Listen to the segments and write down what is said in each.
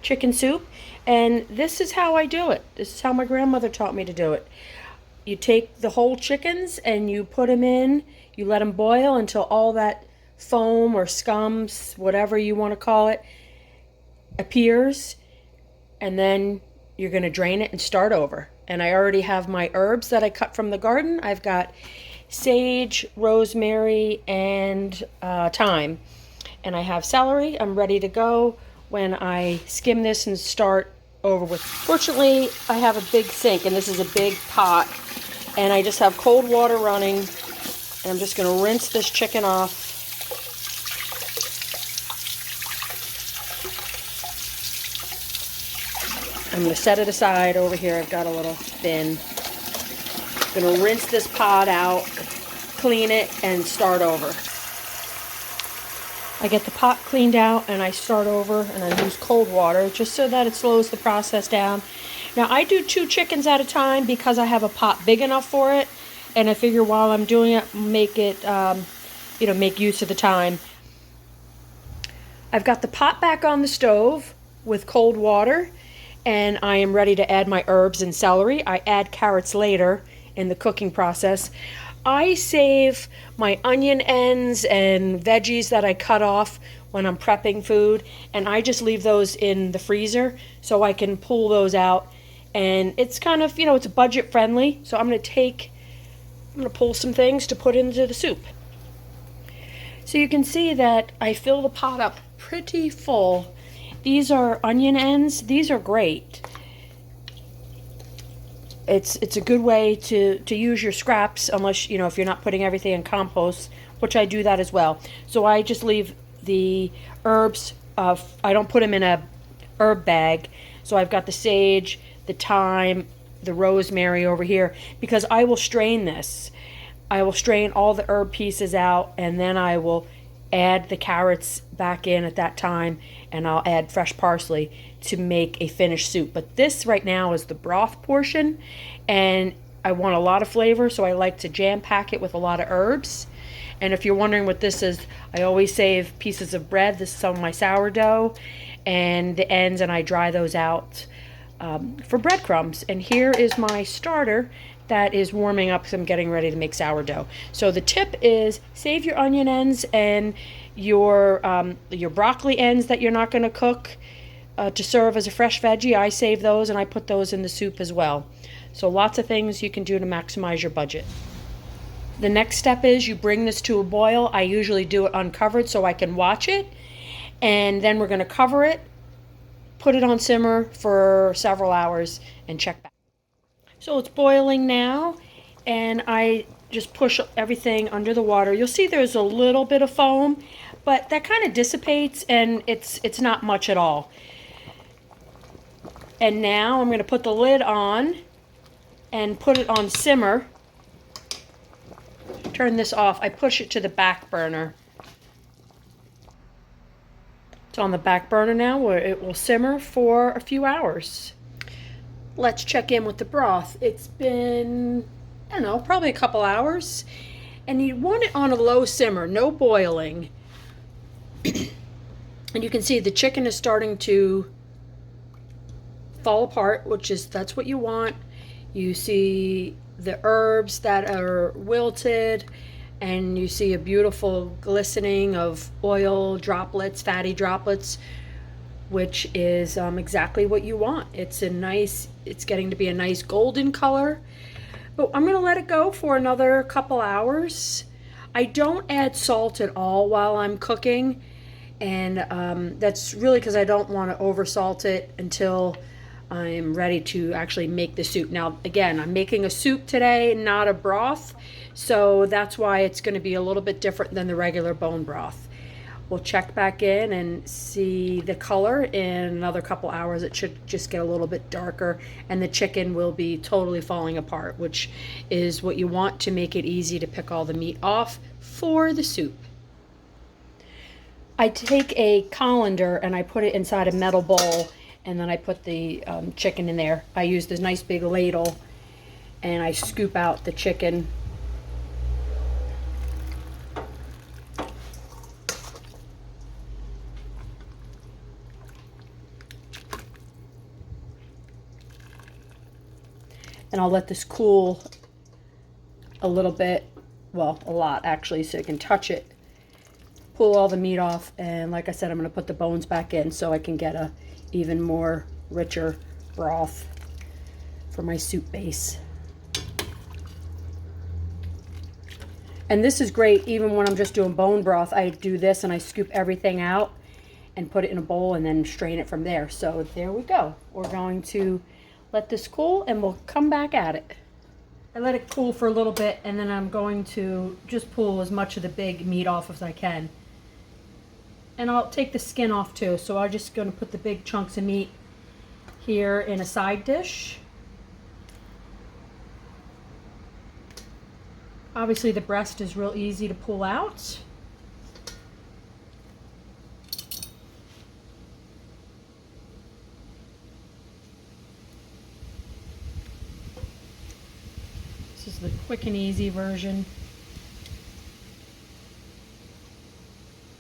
chicken soup. And this is how I do it. This is how my grandmother taught me to do it. You take the whole chickens and you put them in, you let them boil until all that foam or scums, whatever you want to call it, appears, and then you're going to drain it and start over. And I already have my herbs that I cut from the garden. I've got sage, rosemary, and thyme. And I have celery. I'm ready to go when I skim this and start over with. Fortunately, I have a big sink, and this is a big pot. And I just have cold water running. And I'm just going to rinse this chicken off. I'm going to set it aside over here. I've got a little bin. I'm going to rinse this pot out, clean it, and start over. I get the pot cleaned out and I start over, and I use cold water just so that it slows the process down. Now I do 2 chickens at a time because I have a pot big enough for it, and I figure while I'm doing it, make use of the time. I've got the pot back on the stove with cold water, and I am ready to add my herbs and celery. I add carrots later in the cooking process. I save my onion ends and veggies that I cut off when I'm prepping food, and I just leave those in the freezer so I can pull those out. And it's kind of, it's budget friendly. So I'm going to pull some things to put into the soup. So you can see that I fill the pot up pretty full. These are onion ends. These are great. It's a good way to use your scraps, unless, if you're not putting everything in compost, which I do that as well. So I just leave the herbs. I don't put them in a herb bag. So I've got the sage, the thyme, the rosemary over here, because I will strain this. I will strain all the herb pieces out, and then I will add the carrots back in at that time, and I'll add fresh parsley to make a finished soup. But this right now is the broth portion, and I want a lot of flavor, so I like to jam pack it with a lot of herbs. And if you're wondering what this is, I always save pieces of bread. This is some of my sourdough and the ends, and I dry those out for breadcrumbs. And here is my starter that is warming up, so I'm getting ready to make sourdough. So the tip is save your onion ends and your broccoli ends that you're not going to cook to serve as a fresh veggie. I save those and I put those in the soup as well. So lots of things you can do to maximize your budget. The next step is you bring this to a boil. I usually do it uncovered so I can watch it. And then we're going to cover it, put it on simmer for several hours, and check back. So it's boiling now, and I just push everything under the water. You'll see there's a little bit of foam, but that kind of dissipates, and it's not much at all. And now I'm going to put the lid on and put it on simmer. Turn this off. I push it to the back burner. It's on the back burner now, where it will simmer for a few hours. Let's check in with the broth. It's been, I don't know, probably a couple hours. And you want it on a low simmer, no boiling. And you can see the chicken is starting to fall apart, that's what you want. You see the herbs that are wilted, and you see a beautiful glistening of oil droplets, fatty droplets, which is exactly what you want. It's getting to be a nice golden color. But I'm going to let it go for another couple hours. I don't add salt at all while I'm cooking, and that's really because I don't want to over salt it until I'm ready to actually make the soup. Now, again, I'm making a soup today, not a broth, so that's why it's going to be a little bit different than the regular bone broth. We'll check back in and see the color in another couple hours. It should just get a little bit darker, and the chicken will be totally falling apart, which is what you want to make it easy to pick all the meat off for the soup. I take a colander and I put it inside a metal bowl, and then I put the chicken in there. I use this nice big ladle, and I scoop out the chicken. and I'll let this cool a little bit, well, a lot actually, so you can touch it, pull all the meat off, and like I said, I'm going to put the bones back in so I can get a even more richer broth for my soup base. And this is great even when I'm just doing bone broth. I do this and I scoop everything out and put it in a bowl and then strain it from there. So there we go. We're going to let this cool and we'll come back at it. I let it cool for a little bit, and then I'm going to just pull as much of the big meat off as I can. And I'll take the skin off too. So I'm just going to put the big chunks of meat here in a side dish. Obviously the breast is real easy to pull out. This is the quick and easy version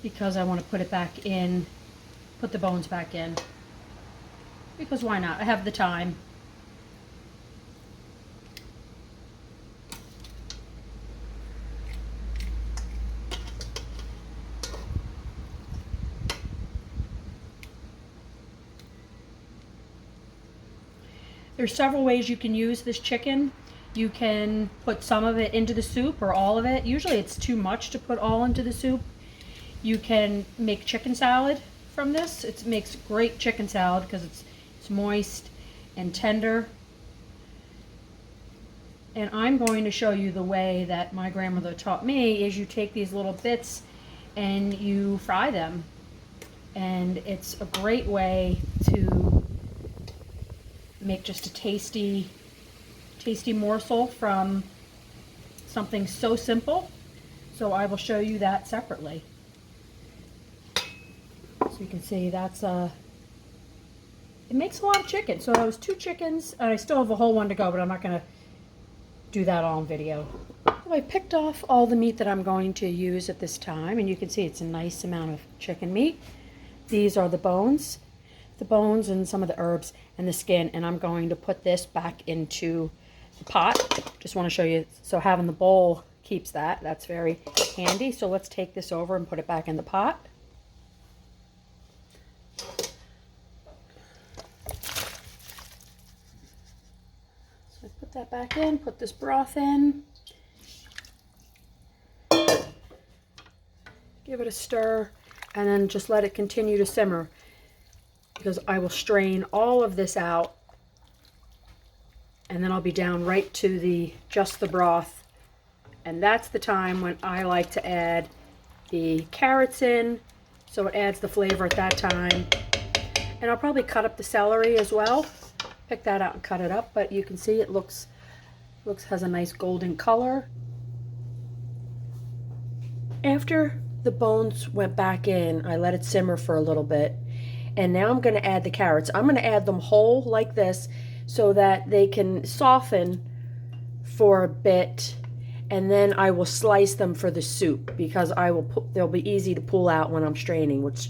because I want to put it back in, put the bones back in, because why not? I have the time. There's several ways you can use this chicken. You can put some of it into the soup or all of it. Usually it's too much to put all into the soup. You can make chicken salad from this. It makes great chicken salad because it's moist and tender. And I'm going to show you the way that my grandmother taught me is you take these little bits and you fry them. And it's a great way to make just a tasty morsel from something so simple. So I will show you that separately. So you can see that's it makes a lot of chicken. So that was 2 chickens, and I still have a whole one to go, but I'm not going to do that all in video. So I picked off all the meat that I'm going to use at this time, and you can see it's a nice amount of chicken meat. These are the bones and some of the herbs and the skin, and I'm going to put this back into the pot. Just want to show you, so having the bowl keeps that's very handy. So let's take this over and put it back in the pot. So I put that back in, put this broth in, give it a stir, and then just let it continue to simmer, because I will strain all of this out, and then I'll be down right to just the broth. And that's the time when I like to add the carrots in, so it adds the flavor at that time. And I'll probably cut up the celery as well. Pick that out and cut it up, but you can see it has a nice golden color. After the bones went back in, I let it simmer for a little bit. And now I'm going to add the carrots. I'm going to add them whole like this so that they can soften for a bit, and then I will slice them for the soup, because they'll be easy to pull out when I'm straining, which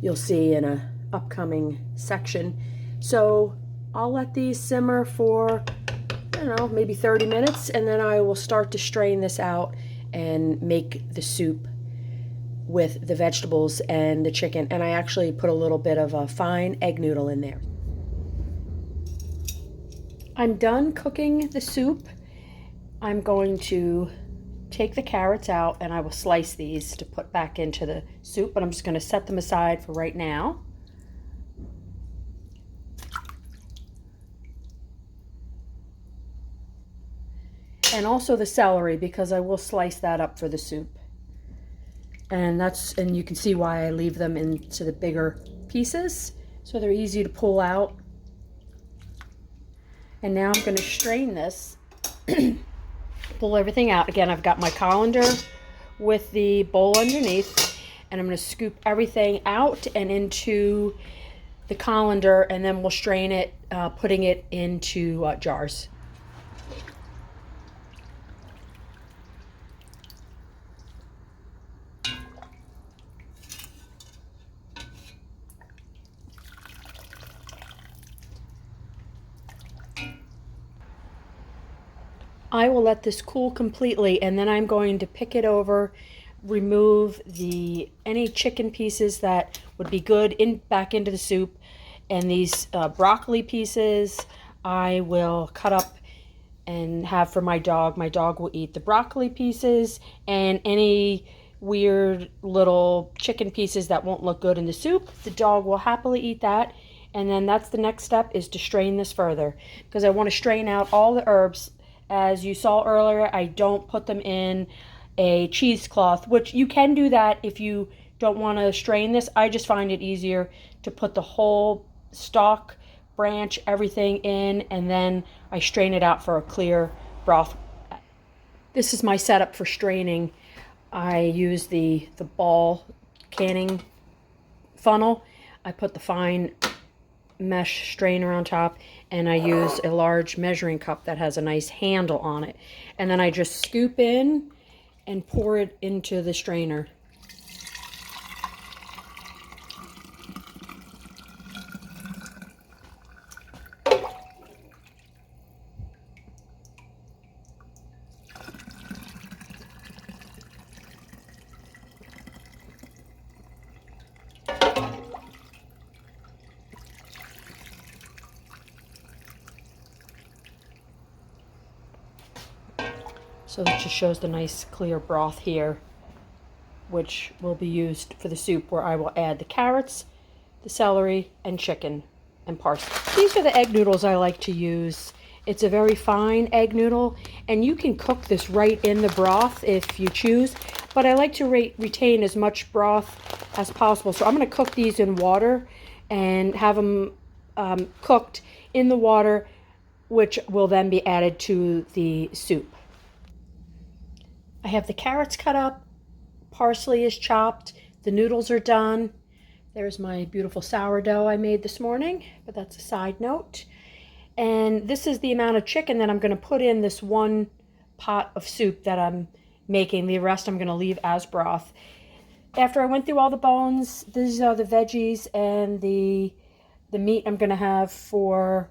you'll see in a upcoming section. So I'll let these simmer for, I don't know, maybe 30 minutes, and then I will start to strain this out and make the soup with the vegetables and the chicken. And I actually put a little bit of a fine egg noodle in there. I'm done cooking the soup. I'm going to take the carrots out and I will slice these to put back into the soup, but I'm just going to set them aside for right now. And also the celery, because I will slice that up for the soup. And you can see why I leave them into the bigger pieces, so they're easy to pull out. And now I'm going to strain this, pull everything out. Again, I've got my colander with the bowl underneath, and I'm going to scoop everything out and into the colander, and then we'll strain it, putting it into jars. I will let this cool completely, and then I'm going to pick it over, remove any chicken pieces that would be good back into the soup, and these broccoli pieces I will cut up and have for my dog. My dog will eat the broccoli pieces, and any weird little chicken pieces that won't look good in the soup, the dog will happily eat that. And then that's the next step, is to strain this further, because I want to strain out all the herbs. As you saw earlier, I don't put them in a cheesecloth, which you can do that if you don't want to strain this. I just find it easier to put the whole stalk, branch, everything in, and then I strain it out for a clear broth. This is my setup for straining. I use the ball canning funnel. I put the fine mesh strainer on top, and I use a large measuring cup that has a nice handle on it. And then I just scoop in and pour it into the strainer. So that just shows the nice clear broth here, which will be used for the soup, where I will add the carrots, the celery, and chicken and parsley. These are the egg noodles I like to use. It's a very fine egg noodle, and you can cook this right in the broth if you choose, but I like to retain as much broth as possible. So I'm going to cook these in water and have them cooked in the water, which will then be added to the soup. I have the carrots cut up, parsley is chopped, the noodles are done. There's my beautiful sourdough I made this morning, but that's a side note. And this is the amount of chicken that I'm going to put in this one pot of soup that I'm making. The rest I'm going to leave as broth. After I went through all the bones, these are the veggies and the meat I'm going to have for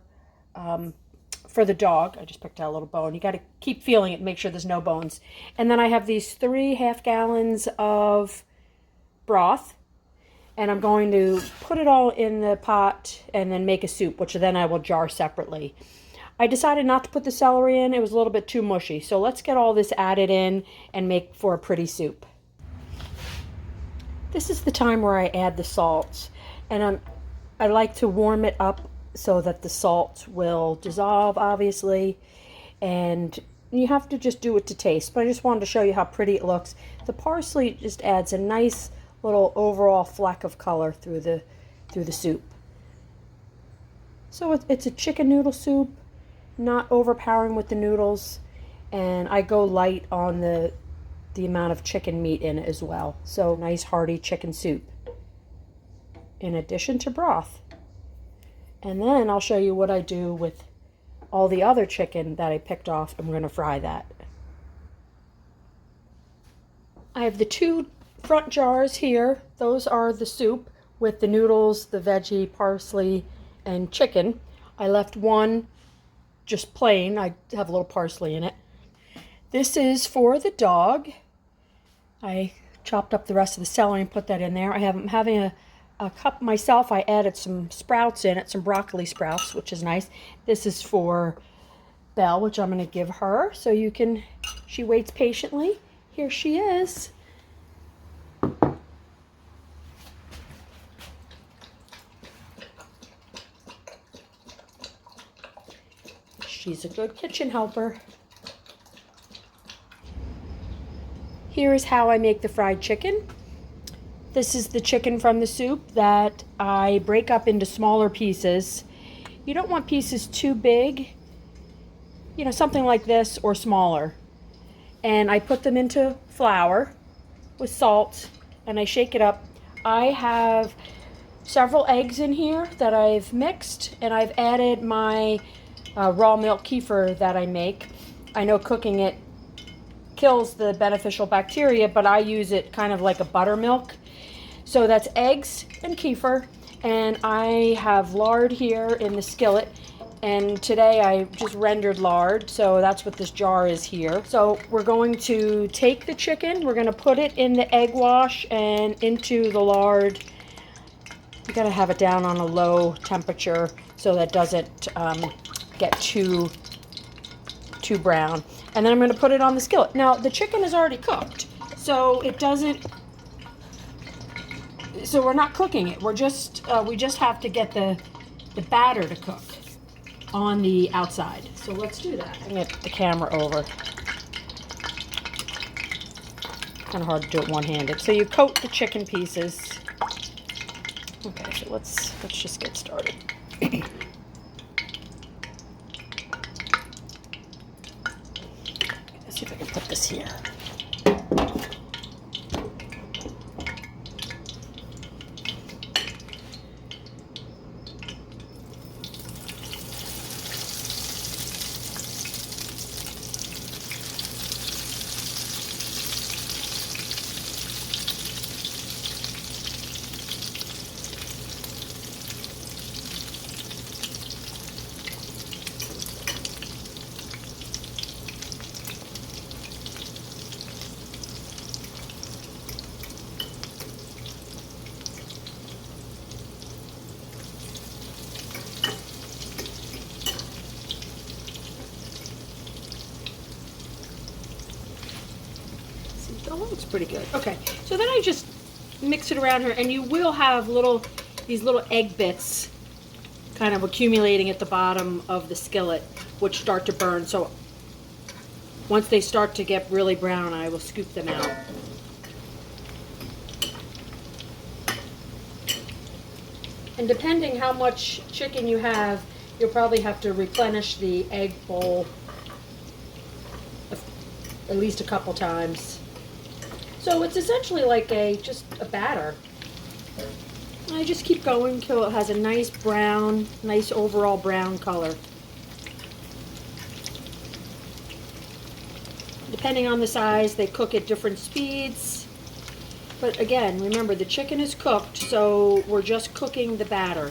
the dog. I just picked out a little bone. You got to keep feeling it, make sure there's no bones. And then I have these 3 half-gallons of broth, and I'm going to put it all in the pot and then make a soup, which then I will jar separately. I decided not to put the celery in. It was a little bit too mushy. So let's get all this added in and make for a pretty soup. This is the time where I add the salt, and I like to warm it up so that the salt will dissolve, obviously, and you have to just do it to taste. But I just wanted to show you how pretty it looks. The parsley just adds a nice little overall fleck of color through the soup. So it's a chicken noodle soup, not overpowering with the noodles, and I go light on the amount of chicken meat in it as well. So nice hearty chicken soup in addition to broth. And then I'll show you what I do with all the other chicken that I picked off. I'm going to fry that. I have the 2 front jars here. Those are the soup with the noodles, the veggie, parsley, and chicken. I left one just plain. I have a little parsley in it. This is for the dog. I chopped up the rest of the celery and put that in there. I'm having a cup myself. I added some sprouts in it, some broccoli sprouts, which is nice. This is for Belle, which I'm going to give her. So she waits patiently. Here she is. She's a good kitchen helper. Here is how I make the fried chicken. This is the chicken from the soup that I break up into smaller pieces. You don't want pieces too big, something like this or smaller. And I put them into flour with salt and I shake it up. I have several eggs in here that I've mixed, and I've added my raw milk kefir that I make. I know cooking it kills the beneficial bacteria, but I use it kind of like a buttermilk. So that's eggs and kefir, and I have lard here in the skillet, And today I just rendered lard, so that's what this jar is here. So we're going to take the chicken, we're going to put it in the egg wash and into the lard. You got to have it down on a low temperature so that doesn't get too brown. And then I'm going to put it on the skillet. Now the chicken is already cooked, so it doesn't. So we're not cooking it. We're just we just have to get the batter to cook on the outside. So let's do that. I'm gonna get the camera over. Kind of hard to do it one-handed. So you coat the chicken pieces. Okay, so let's just get started. Let's see if I can put this here. Oh, that looks pretty good. Okay, so then I just mix it around here, and you will have these little egg bits kind of accumulating at the bottom of the skillet, which start to burn. So once they start to get really brown, I will scoop them out. And depending how much chicken you have, you'll probably have to replenish the egg bowl at least a couple times. So it's essentially like just a batter. I just keep going until it has a nice brown, nice overall brown color. Depending on the size, they cook at different speeds. But again, remember the chicken is cooked, so we're just cooking the batter.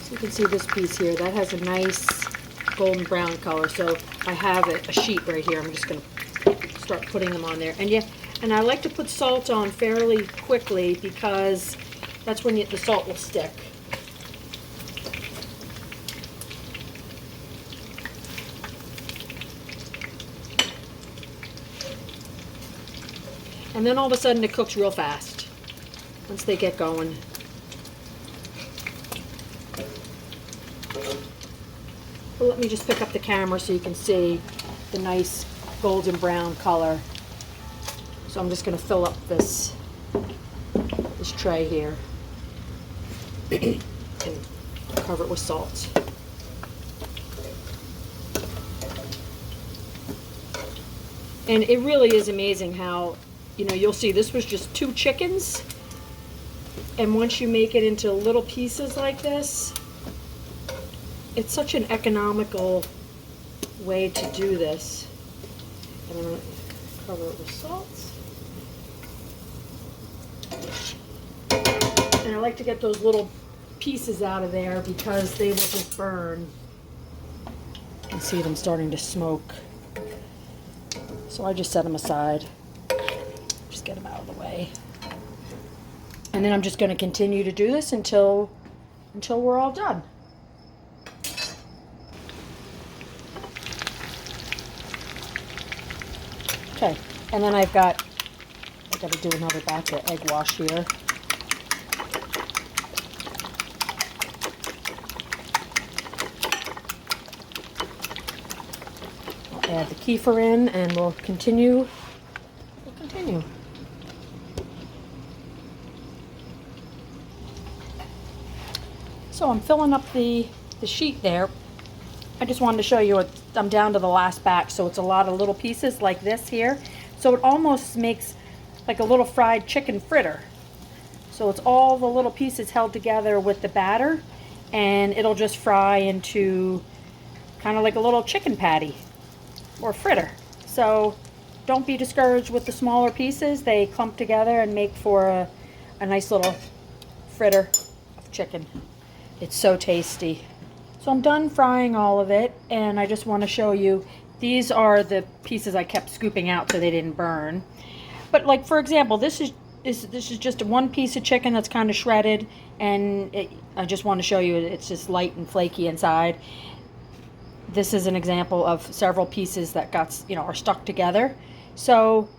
So you can see this piece here, that has a nice golden brown color. So I have a sheet right here. I'm just going to start putting them on there. And I like to put salt on fairly quickly because that's when the salt will stick. And then all of a sudden it cooks real fast once they get going. Well, let me just pick up the camera so you can see the nice golden brown color. So I'm just going to fill up this tray here and cover it with salt. And it really is amazing how, you'll see this was just 2 chickens, and once you make it into little pieces like this, it's such an economical way to do this. And I'm going to cover it with salt. And I like to get those little pieces out of there because they will just burn. You can see them starting to smoke. So I just set them aside. Just get them out of the way. And then I'm just going to continue to do this until we're all done. Okay, and then I've got to do another batch of egg wash here. I'll add the kefir in, and we'll continue. So I'm filling up the sheet there. I just wanted to show you I'm down to the last batch, so it's a lot of little pieces like this here. So it almost makes like a little fried chicken fritter. So it's all the little pieces held together with the batter, and it'll just fry into kind of like a little chicken patty or fritter. So don't be discouraged with the smaller pieces. They clump together and make for a nice little fritter of chicken. It's so tasty. So I'm done frying all of it, and I just want to show you, these are the pieces I kept scooping out so they didn't burn. But like, for example, this is just one piece of chicken that's kind of shredded, and I just want to show you it's just light and flaky inside. This is an example of several pieces that got, are stuck together. So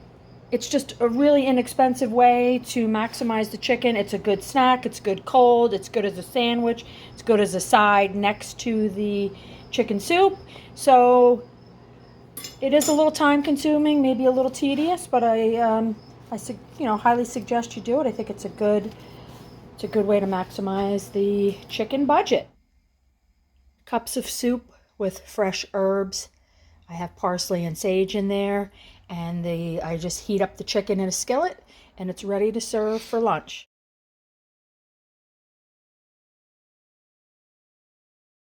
it's just a really inexpensive way to maximize the chicken. It's a good snack. It's good cold. It's good as a sandwich. It's good as a side next to the chicken soup. So it is a little time consuming, maybe a little tedious, but I highly suggest you do it. I think it's a good way to maximize the chicken budget. Cups of soup with fresh herbs. I have parsley and sage in there, and I just heat up the chicken in a skillet, and it's ready to serve for lunch.